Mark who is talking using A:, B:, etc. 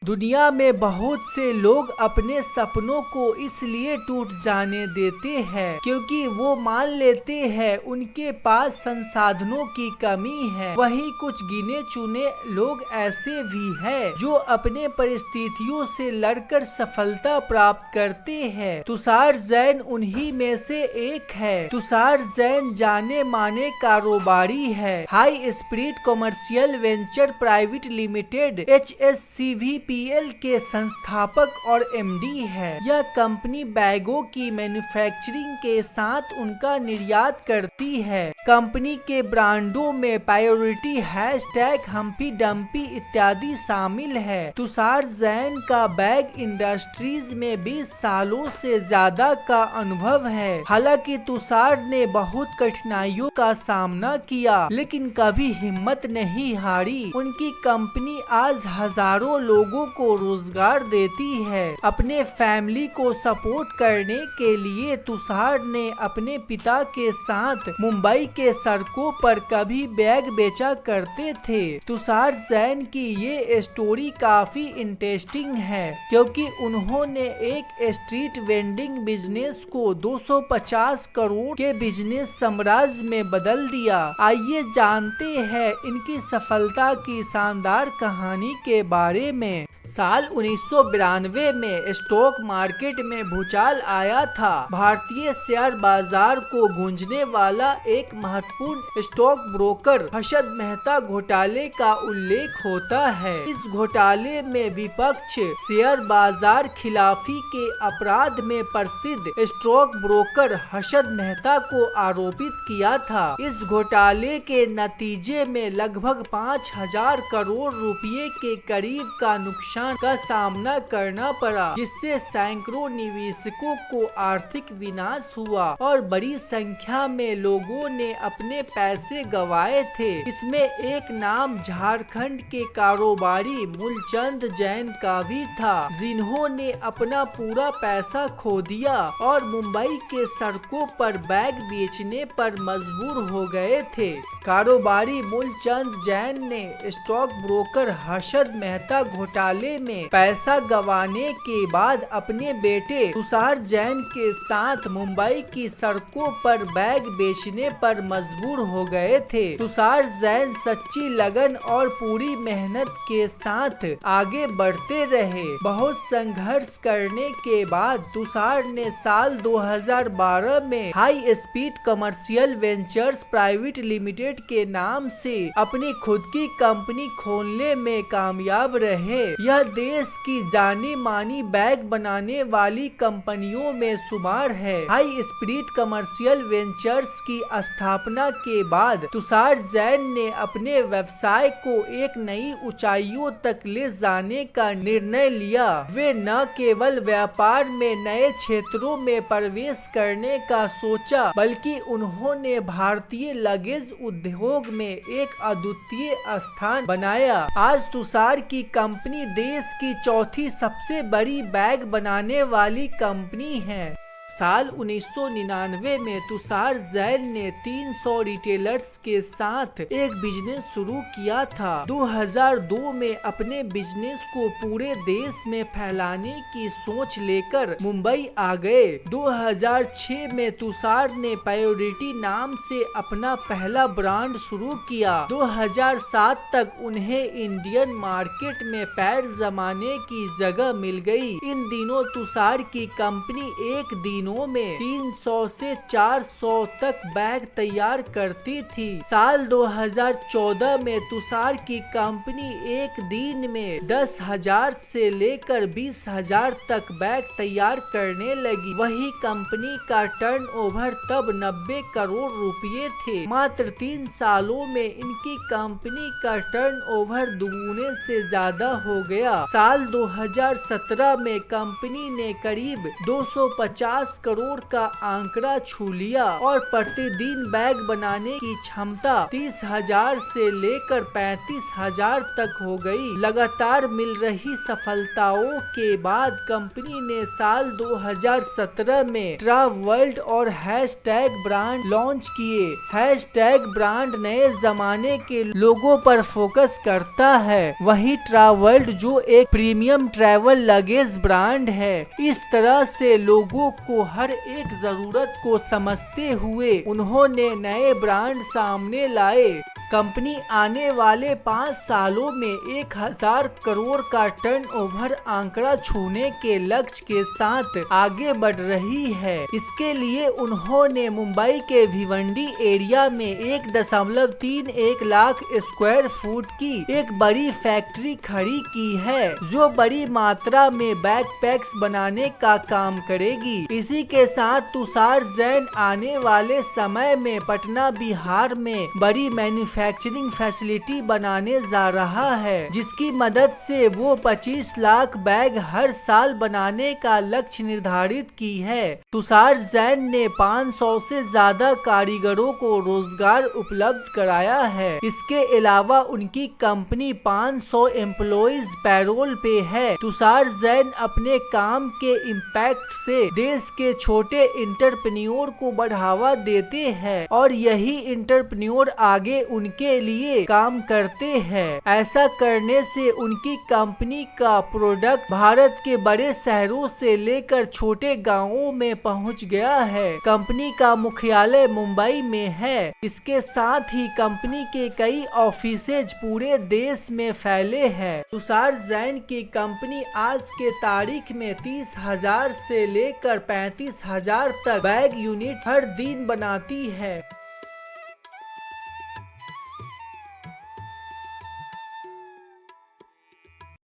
A: दुनिया में बहुत से लोग अपने सपनों को इसलिए टूट जाने देते हैं क्योंकि वो मान लेते हैं उनके पास संसाधनों की कमी है। वहीं कुछ गिने चुने लोग ऐसे भी हैं जो अपने परिस्थितियों से लड़कर सफलता प्राप्त करते हैं। तुषार जैन उन्हीं में से एक है। तुषार जैन जाने माने कारोबारी है। High speed commercial venture private limited HSCVPL के संस्थापक और MD है। यह कंपनी बैगों की मैन्युफैक्चरिंग के साथ उनका निर्यात करती है। कंपनी के ब्रांडों में प्रायोरिटी, हैशटैग, हम्पी डम्पी इत्यादि शामिल है। तुषार जैन का बैग इंडस्ट्रीज में 20 सालों से ज्यादा का अनुभव है। हालांकि तुषार ने बहुत कठिनाइयों का सामना किया लेकिन कभी हिम्मत नहीं हारी। उनकी कंपनी आज हजारों लोगों को रोजगार देती है। अपने फैमिली को सपोर्ट करने के लिए तुषार ने अपने पिता के साथ मुंबई के सड़कों पर कभी बैग बेचा करते थे। तुषार जैन की ये स्टोरी काफी इंटरेस्टिंग है क्योंकि उन्होंने एक स्ट्रीट वेंडिंग बिजनेस को 250 करोड़ के बिजनेस साम्राज्य में बदल दिया। आइए जानते हैं इनकी सफलता की शानदार कहानी के बारे में। साल 1992 में स्टॉक मार्केट में भूचाल आया था। भारतीय शेयर बाजार को गूंजने वाला एक महत्वपूर्ण स्टॉक ब्रोकर हर्षद मेहता घोटाले का उल्लेख होता है। इस घोटाले में विपक्ष शेयर बाजार खिलाफी के अपराध में प्रसिद्ध स्टॉक ब्रोकर हर्षद मेहता को आरोपित किया था। इस घोटाले के नतीजे में लगभग 5000 करोड़ रुपए के करीब का नुकसान का सामना करना पड़ा, जिससे सैकड़ों निवेशकों को आर्थिक विनाश हुआ और बड़ी संख्या में लोगों ने अपने पैसे गंवाए थे। इसमें एक नाम झारखंड के कारोबारी मूलचंद जैन का भी था, जिन्होंने अपना पूरा पैसा खो दिया और मुंबई के सड़कों पर बैग बेचने पर मजबूर हो गए थे। कारोबारी मूलचंद जैन ने स्टॉक ब्रोकर हर्षद मेहता घोटाले में पैसा गंवाने के बाद अपने बेटे तुषार जैन के साथ मुंबई की सड़कों पर बैग बेचने पर मजबूर हो गए थे। तुषार जैन सच्ची लगन और पूरी मेहनत के साथ आगे बढ़ते रहे। बहुत संघर्ष करने के बाद तुषार ने साल 2012 में high speed commercial ventures private limited के नाम से अपनी खुद की कंपनी खोलने में कामयाब रहे। यह देश की जानी मानी बैग बनाने वाली कंपनियों में शुमार है। हाई स्पीड कमर्शियल वेंचर्स की स्थापना के बाद तुषार जैन ने अपने व्यवसाय को एक नई ऊंचाइयों तक ले जाने का निर्णय लिया। वे न केवल व्यापार में नए क्षेत्रों में प्रवेश करने का सोचा, बल्कि उन्होंने भारतीय लगेज उद्योग में एक अद्वितीय स्थान बनाया। आज तुषार की कंपनी देश की चौथी सबसे बड़ी बैग बनाने वाली कंपनी है। साल 1999 में तुषार जैन ने 300 रिटेलर्स के साथ एक बिजनेस शुरू किया था। 2002 में अपने बिजनेस को पूरे देश में फैलाने की सोच लेकर मुंबई आ गए। 2006 में तुषार ने प्रायोरिटी नाम से अपना पहला ब्रांड शुरू किया। 2007 तक उन्हें इंडियन मार्केट में पैर जमाने की जगह मिल गई। इन दिनों तुषार की कंपनी एक दिनों में 300 से 400 तक बैग तैयार करती थी। साल 2014 में तुषार की कंपनी एक दिन में 10,000 से लेकर 20,000 तक बैग तैयार करने लगी। वही कंपनी का टर्नओवर तब 90 करोड़ रुपए थे। मात्र 3 सालों में इनकी कंपनी का टर्नओवर दुगुने से ज्यादा हो गया। साल 2017 में कंपनी ने करीब 250 50 करोड़ का आंकड़ा छू लिया और प्रतिदिन बैग बनाने की क्षमता 30,000 से लेकर 35,000 तक हो गई। लगातार मिल रही सफलताओं के बाद कंपनी ने साल 2017 में ट्रावर्ल्ड और हैशटैग ब्रांड लॉन्च किए। हैशटैग ब्रांड नए जमाने के लोगों पर फोकस करता है, वहीं ट्रावर्ल्ड जो एक प्रीमियम ट्रैवल लगेज ब्रांड है। इस तरह से लोगों को हर एक जरूरत को समझते हुए उन्होंने नए ब्रांड सामने लाए। कंपनी आने वाले 5 सालों में 1000 करोड़ का टर्नओवर आंकड़ा छूने के लक्ष्य के साथ आगे बढ़ रही है। इसके लिए उन्होंने मुंबई के भिवंडी एरिया में 1.31 लाख स्क्वायर फुट की एक बड़ी फैक्ट्री खड़ी की है, जो बड़ी मात्रा में बैकपैक्स बनाने का काम करेगी। इसी के साथ तुषार जैन आने वाले समय में पटना बिहार में बड़ी मैन्युफैक्चरिंग फैसिलिटी बनाने जा रहा है, जिसकी मदद से वो 25 लाख बैग हर साल बनाने का लक्ष्य निर्धारित की है। तुषार जैन ने 500 से ज्यादा कारीगरों को रोजगार उपलब्ध कराया है। इसके अलावा उनकी कंपनी 500 एम्प्लॉइज पैरोल पे है। तुषार जैन अपने काम के इम्पैक्ट से देश के छोटे इंटरप्रेन्योर को बढ़ावा देते हैं और यही इंटरप्रेन्योर आगे उनके लिए काम करते हैं। ऐसा करने से उनकी कंपनी का प्रोडक्ट भारत के बड़े शहरों से लेकर छोटे गांवों में पहुंच गया है। कंपनी का मुख्यालय मुंबई में है। इसके साथ ही कंपनी के कई ऑफिसेज पूरे देश में फैले हैं। तुषार जैन की कंपनी आज के तारीख में 30,000 से लेकर 35,000 तक बैग यूनिट हर दिन बनाती है।